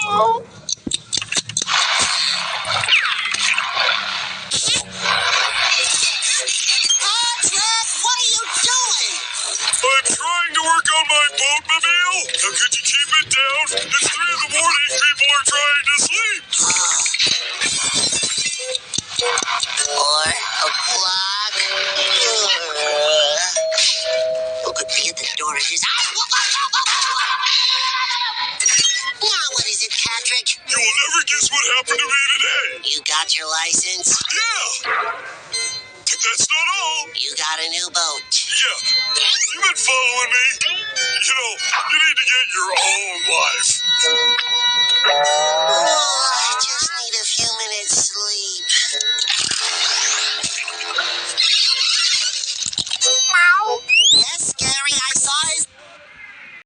what are you doing? I'm trying to work on my boatmobile. How could you keep it down? It's 3 in the morning. People are trying to sleep. 4 o'clock. Who could be at the door at this? Now, what is it, Patrick? You will never guess what happened to me today. You got your license? Yeah. But that's not all. You got a new boat. Yeah. You been following me? You know, you need to get your own life. Oh, I just need a few